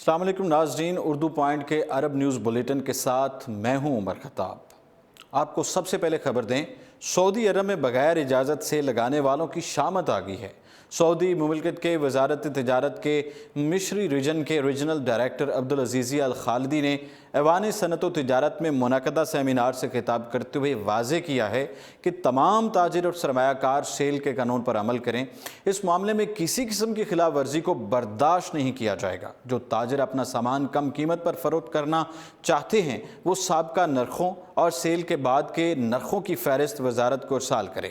السلام علیکم ناظرین، اردو پوائنٹ کے عرب نیوز بلیٹن کے ساتھ میں ہوں عمر خطاب۔ آپ کو سب سے پہلے خبر دیں، سعودی عرب میں بغیر اجازت سے لگانے والوں کی شامت آ گئی ہے۔ سعودی مملکت کے وزارت تجارت کے مشری ریجن کے ریجنل ڈائریکٹر عبدالعزیز الخالدی نے ایوان صنعت و تجارت میں منعقدہ سیمینار سے خطاب کرتے ہوئے واضح کیا ہے کہ تمام تاجر اور سرمایہ کار سیل کے قانون پر عمل کریں۔ اس معاملے میں کسی قسم کی خلاف ورزی کو برداشت نہیں کیا جائے گا۔ جو تاجر اپنا سامان کم قیمت پر فروخت کرنا چاہتے ہیں وہ سابقہ نرخوں اور سیل کے بعد کے نرخوں کی فہرست وزارت کو ارسال کرے۔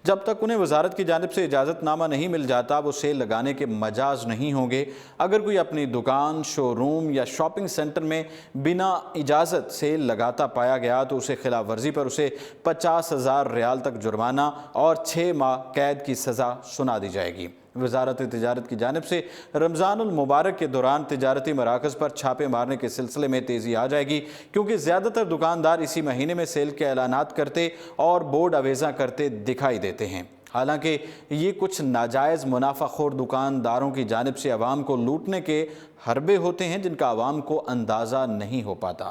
جب تک انہیں وزارت کی جانب سے اجازت نامہ نہیں مل جاتا وہ سیل لگانے کے مجاز نہیں ہوں گے۔ اگر کوئی اپنی دکان، شو روم یا شاپنگ سینٹر میں بنا اجازت سیل لگاتا پایا گیا تو اسے خلاف ورزی پر اسے 50,000 ریال تک جرمانہ اور 6 ماہ قید کی سزا سنا دی جائے گی۔ وزارت تجارت کی جانب سے رمضان المبارک کے دوران تجارتی مراکز پر چھاپے مارنے کے سلسلے میں تیزی آ جائے گی، کیونکہ زیادہ تر دکاندار اسی مہینے میں سیل کے اعلانات کرتے اور بورڈ آویزاں کرتے دکھائی دیتے ہیں۔ حالانکہ یہ کچھ ناجائز منافع خور دکانداروں کی جانب سے عوام کو لوٹنے کے حربے ہوتے ہیں جن کا عوام کو اندازہ نہیں ہو پاتا۔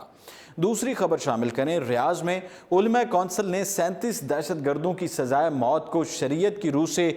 دوسری خبر شامل کریں، ریاض میں علماء کونسل نے 37 دہشت گردوں کی سزائے موت کو شریعت کی روح سے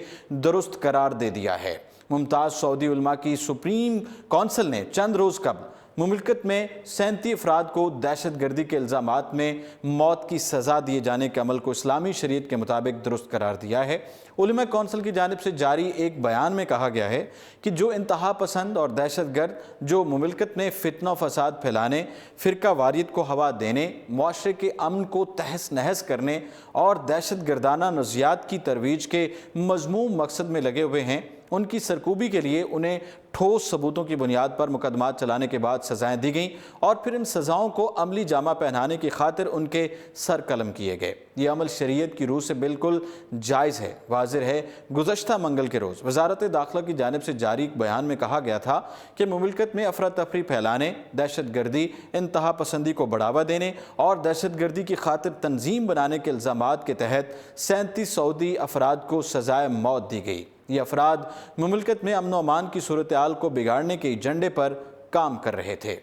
درست قرار دے دیا ہے۔ ممتاز سعودی علماء کی سپریم کونسل نے چند روز قبل مملکت میں 37 افراد کو دہشت گردی کے الزامات میں موت کی سزا دیے جانے کے عمل کو اسلامی شریعت کے مطابق درست قرار دیا ہے۔ علماء کونسل کی جانب سے جاری ایک بیان میں کہا گیا ہے کہ جو انتہا پسند اور دہشت گرد جو مملکت میں فتنہ و فساد پھیلانے، فرقہ واریت کو ہوا دینے، معاشرے کے امن کو تہس نہس کرنے اور دہشت گردانہ نظریات کی ترویج کے مذموم مقصد میں لگے ہوئے ہیں، ان کی سرکوبی کے لیے انہیں ٹھوس ثبوتوں کی بنیاد پر مقدمات چلانے کے بعد سزائیں دی گئیں اور پھر ان سزاؤں کو عملی جامہ پہنانے کی خاطر ان کے سر قلم کیے گئے۔ یہ عمل شریعت کی روح سے بالکل جائز ہے۔ واضح ہے، گزشتہ منگل کے روز وزارت داخلہ کی جانب سے جاری ایک بیان میں کہا گیا تھا کہ مملکت میں افراتفری پھیلانے، دہشت گردی، انتہا پسندی کو بڑھاوا دینے اور دہشت گردی کی خاطر تنظیم بنانے کے الزامات کے تحت 37 سعودی افراد کو سزائے موت دی گئی۔ یہ افراد مملکت میں امن و امان کی صورتحال کو بگاڑنے کے ایجنڈے پر کام کر رہے تھے۔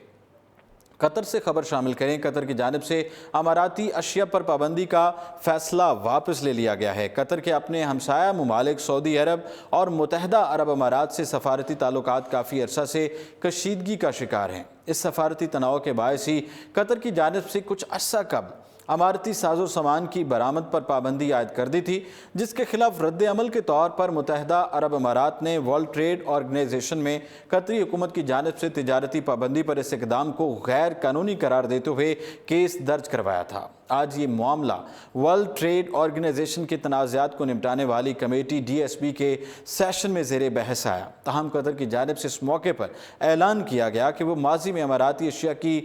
قطر سے خبر شامل کریں، قطر کی جانب سے اماراتی اشیاء پر پابندی کا فیصلہ واپس لے لیا گیا ہے۔ قطر کے اپنے ہمسایہ ممالک سعودی عرب اور متحدہ عرب امارات سے سفارتی تعلقات کافی عرصہ سے کشیدگی کا شکار ہیں۔ اس سفارتی تناؤ کے باعث ہی قطر کی جانب سے کچھ عرصہ قبل اماراتی ساز و سامان کی برآمد پر پابندی عائد کر دی تھی، جس کے خلاف رد عمل کے طور پر متحدہ عرب امارات نے ورلڈ ٹریڈ آرگنائزیشن میں قطری حکومت کی جانب سے تجارتی پابندی پر اس اقدام کو غیر قانونی قرار دیتے ہوئے کیس درج کروایا تھا۔ آج یہ معاملہ ورلڈ ٹریڈ آرگنائزیشن کے تنازعات کو نمٹانے والی کمیٹی DSB کے سیشن میں زیر بحث آیا۔ تاہم قطر کی جانب سے اس موقع پر اعلان کیا گیا کہ وہ ماضی میں اماراتی اشیاء کی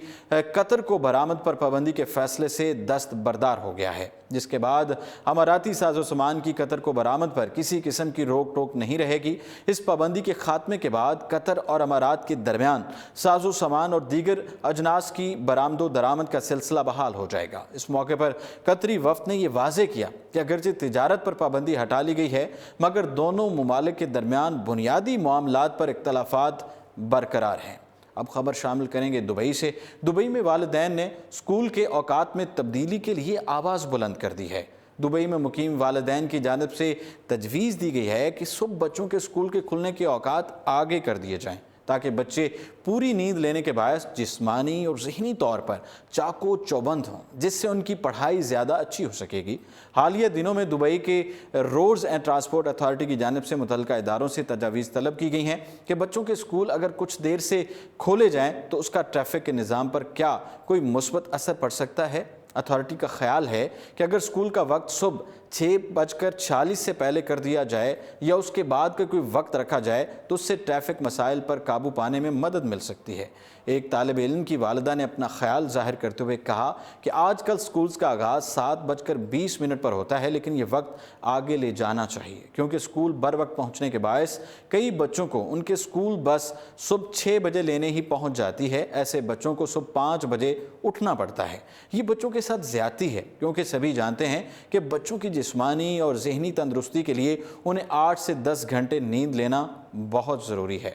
قطر کو برآمد پر پابندی کے فیصلے سے دستبردار ہو گیا ہے، جس کے بعد اماراتی ساز و سامان کی قطر کو برآمد پر کسی قسم کی روک ٹوک نہیں رہے گی۔ اس پابندی کے خاتمے کے بعد قطر اور امارات کے درمیان ساز و سامان اور دیگر اجناس کی برآمد و درآمد کا سلسلہ بحال ہو جائے گا۔ اس موقع پر قطری وفد نے یہ واضح کیا کہ اگرچہ تجارت پر پابندی ہٹا لی گئی ہے مگر دونوں ممالک کے درمیان بنیادی معاملات پر اختلافات برقرار ہیں۔ اب خبر شامل کریں گے دبئی سے۔ دبئی میں والدین نے اسکول کے اوقات میں تبدیلی کے لیے آواز بلند کر دی ہے۔ دبئی میں مقیم والدین کی جانب سے تجویز دی گئی ہے کہ صبح بچوں کے اسکول کے کھلنے کے اوقات آگے کر دیے جائیں تاکہ بچے پوری نیند لینے کے باعث جسمانی اور ذہنی طور پر چاق و چوبند ہوں، جس سے ان کی پڑھائی زیادہ اچھی ہو سکے گی۔ حالیہ دنوں میں دبئی کے روڈز اینڈ ٹرانسپورٹ اتھارٹی کی جانب سے متعلقہ اداروں سے تجاویز طلب کی گئی ہیں کہ بچوں کے اسکول اگر کچھ دیر سے کھولے جائیں تو اس کا ٹریفک کے نظام پر کیا کوئی مثبت اثر پڑ سکتا ہے۔ اتھارٹی کا خیال ہے کہ اگر اسکول کا وقت صبح 6:40 سے پہلے کر دیا جائے یا اس کے بعد کا کوئی وقت رکھا جائے تو اس سے ٹریفک مسائل پر قابو پانے میں مدد مل سکتی ہے۔ ایک طالب علم کی والدہ نے اپنا خیال ظاہر کرتے ہوئے کہا کہ آج کل اسکولز کا آغاز 7:20 پر ہوتا ہے، لیکن یہ وقت آگے لے جانا چاہیے کیونکہ اسکول بر وقت پہنچنے کے باعث کئی بچوں کو ان کے اسکول بس صبح 6 بجے لینے ہی پہنچ جاتی ہے۔ ایسے بچوں کو صبح 5 بجے اٹھنا پڑتا ہے۔ یہ بچوں کے ساتھ زیادتی ہے کیونکہ سبھی جانتے ہیں کہ بچوں کی جسمانی اور ذہنی تندرستی کے لیے انہیں 8 سے 10 گھنٹے نیند لینا بہت ضروری ہے۔